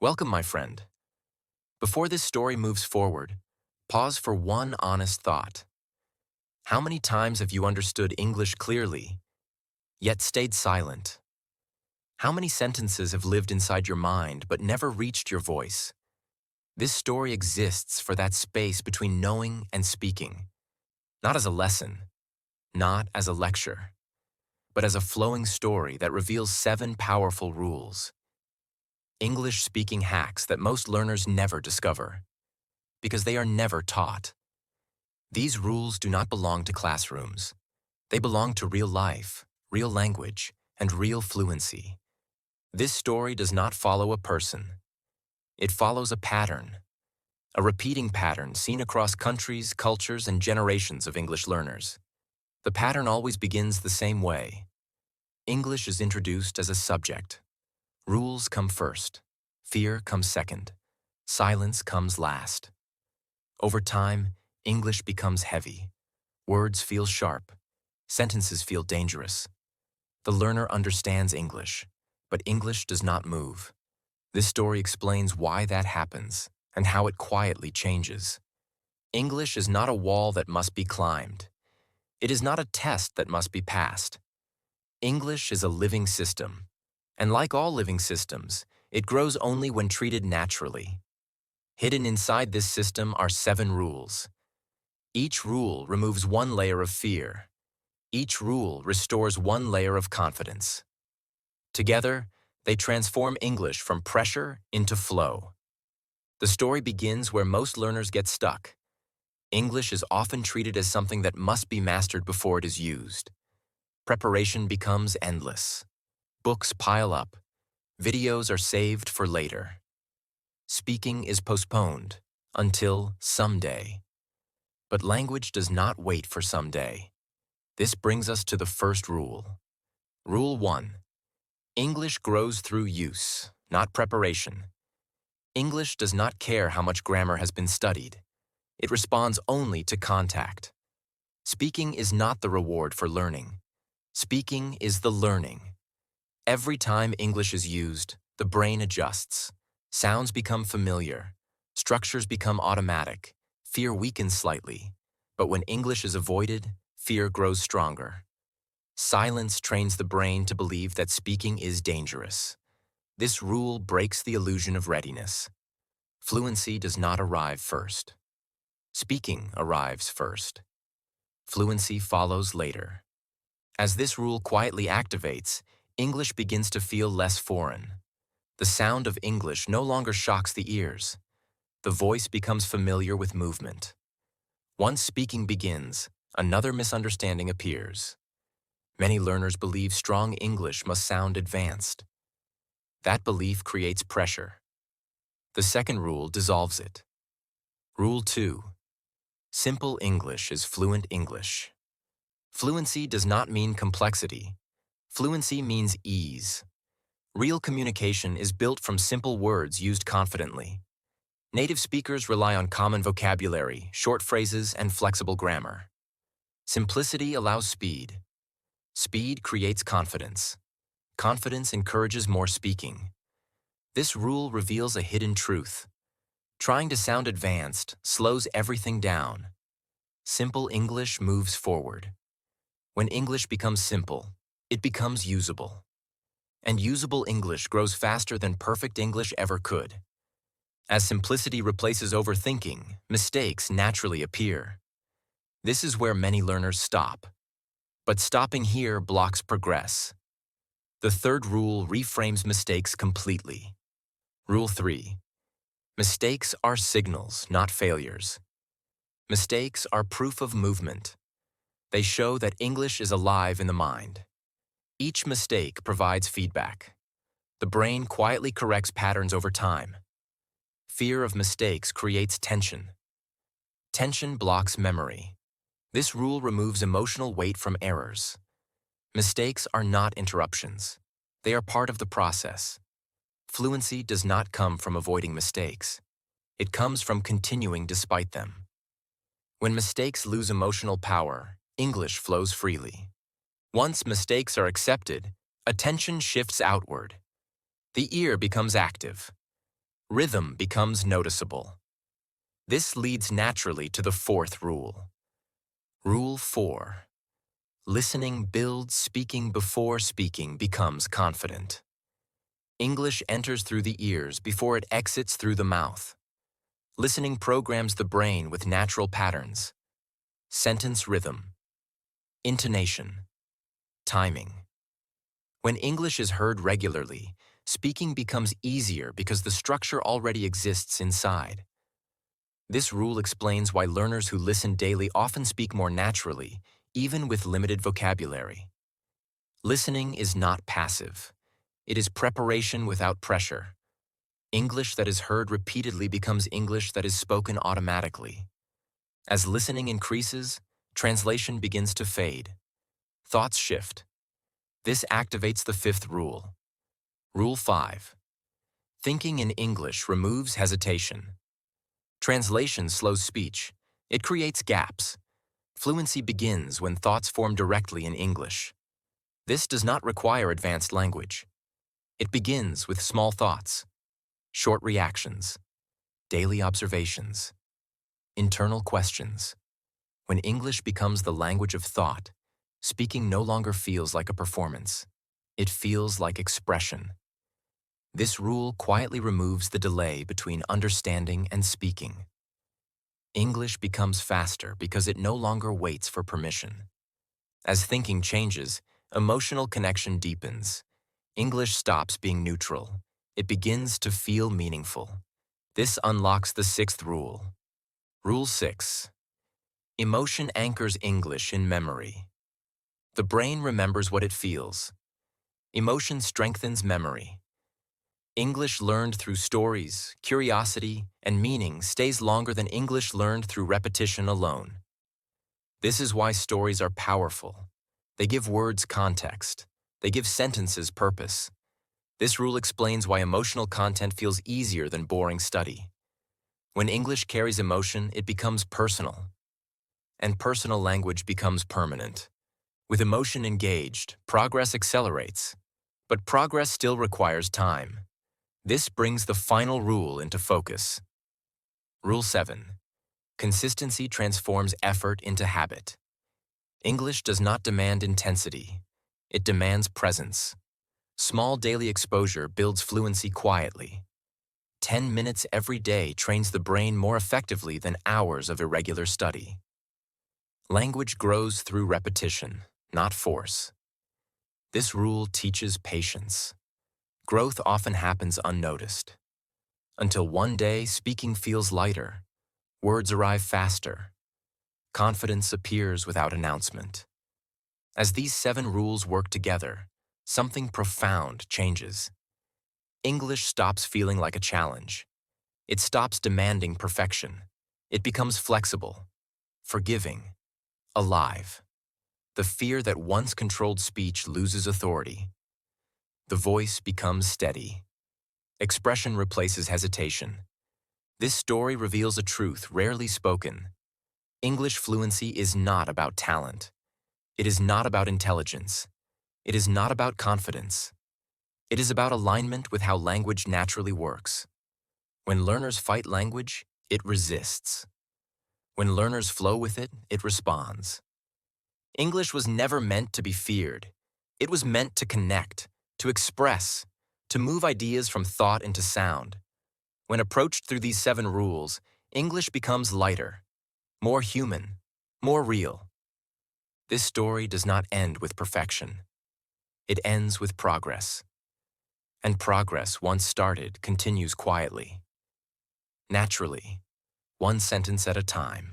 Welcome, my friend. Before this story moves forward, pause for one honest thought. How many times have you understood English clearly, yet stayed silent? How many sentences have lived inside your mind but never reached your voice? This story exists for that space between knowing and speaking, not as a lesson, not as a lecture, but as a flowing story that reveals 7 powerful rules. English speaking hacks that most learners never discover, because they are never taught. These rules do not belong to classrooms. They belong to real life, real language, and real fluency. This story does not follow a person. It follows a pattern, a repeating pattern seen across countries, cultures, and generations of English learners. The pattern always begins the same way. English is introduced as a subject. Rules come first. Fear comes second. Silence comes last. Over time, English becomes heavy. Words feel sharp. Sentences feel dangerous. The learner understands English, but English does not move. This story explains why that happens and how it quietly changes. English is not a wall that must be climbed. It is not a test that must be passed. English is a living system, and like all living systems, it grows only when treated naturally. Hidden inside this system are 7 rules. Each rule removes one layer of fear. Each rule restores one layer of confidence. Together, they transform English from pressure into flow. The story begins where most learners get stuck. English is often treated as something that must be mastered before it is used. Preparation becomes endless. Books pile up. Videos are saved for later. Speaking is postponed until someday. But language does not wait for someday. This brings us to the first rule. Rule 1. English grows through use, not preparation. English does not care how much grammar has been studied. It responds only to contact. Speaking is not the reward for learning. Speaking is the learning. Every time English is used, the brain adjusts. Sounds become familiar. Structures become automatic. Fear weakens slightly. But when English is avoided, fear grows stronger. Silence trains the brain to believe that speaking is dangerous. This rule breaks the illusion of readiness. Fluency does not arrive first. Speaking arrives first. Fluency follows later. As this rule quietly activates, English begins to feel less foreign. The sound of English no longer shocks the ears. The voice becomes familiar with movement. Once speaking begins, another misunderstanding appears. Many learners believe strong English must sound advanced. That belief creates pressure. The second rule dissolves it. Rule 2. Simple English is fluent English. Fluency does not mean complexity. Fluency means ease. Real communication is built from simple words used confidently. Native speakers rely on common vocabulary, short phrases, and flexible grammar. Simplicity allows speed. Speed creates confidence. Confidence encourages more speaking. This rule reveals a hidden truth. Trying to sound advanced slows everything down. Simple English moves forward. When English becomes simple, it becomes usable. And usable English grows faster than perfect English ever could. As simplicity replaces overthinking, mistakes naturally appear. This is where many learners stop. But stopping here blocks progress. The third rule reframes mistakes completely. Rule 3. Mistakes are signals, not failures. Mistakes are proof of movement. They show that English is alive in the mind. Each mistake provides feedback. The brain quietly corrects patterns over time. Fear of mistakes creates tension. Tension blocks memory. This rule removes emotional weight from errors. Mistakes are not interruptions. They are part of the process. Fluency does not come from avoiding mistakes. It comes from continuing despite them. When mistakes lose emotional power, English flows freely. Once mistakes are accepted, attention shifts outward. The ear becomes active. Rhythm becomes noticeable. This leads naturally to the fourth rule. Rule 4. Listening builds speaking before speaking becomes confident. English enters through the ears before it exits through the mouth. Listening programs the brain with natural patterns. Sentence rhythm, intonation, timing. When English is heard regularly, speaking becomes easier because the structure already exists inside. This rule explains why learners who listen daily often speak more naturally, even with limited vocabulary. Listening is not passive. It is preparation without pressure. English that is heard repeatedly becomes English that is spoken automatically. As listening increases, translation begins to fade. Thoughts shift. This activates the fifth rule. Rule 5. Thinking in English removes hesitation. Translation slows speech. It creates gaps. Fluency begins when thoughts form directly in English. This does not require advanced language. It begins with small thoughts, short reactions, daily observations, internal questions. When English becomes the language of thought, speaking no longer feels like a performance. It feels like expression. This rule quietly removes the delay between understanding and speaking. English becomes faster because it no longer waits for permission. As thinking changes, emotional connection deepens. English stops being neutral. It begins to feel meaningful. This unlocks the sixth rule. Rule 6. Emotion anchors English in memory. The brain remembers what it feels. Emotion strengthens memory. English learned through stories, curiosity, and meaning stays longer than English learned through repetition alone. This is why stories are powerful. They give words context. They give sentences purpose. This rule explains why emotional content feels easier than boring study. When English carries emotion, it becomes personal. And personal language becomes permanent. With emotion engaged, progress accelerates. But progress still requires time. This brings the final rule into focus. Rule 7. Consistency transforms effort into habit. English does not demand intensity. It demands presence. Small daily exposure builds fluency quietly. 10 minutes every day trains the brain more effectively than hours of irregular study. Language grows through repetition, not force. This rule teaches patience. Growth often happens unnoticed. Until one day, speaking feels lighter. Words arrive faster. Confidence appears without announcement. As these 7 rules work together, something profound changes. English stops feeling like a challenge. It stops demanding perfection. It becomes flexible, forgiving, alive. The fear that once controlled speech loses authority. The voice becomes steady. Expression replaces hesitation. This story reveals a truth rarely spoken. English fluency is not about talent. It is not about intelligence. It is not about confidence. It is about alignment with how language naturally works. When learners fight language, it resists. When learners flow with it, it responds. English was never meant to be feared. It was meant to connect, to express, to move ideas from thought into sound. When approached through these 7 rules, English becomes lighter, more human, more real. This story does not end with perfection. It ends with progress. And progress, once started, continues quietly, naturally, one sentence at a time.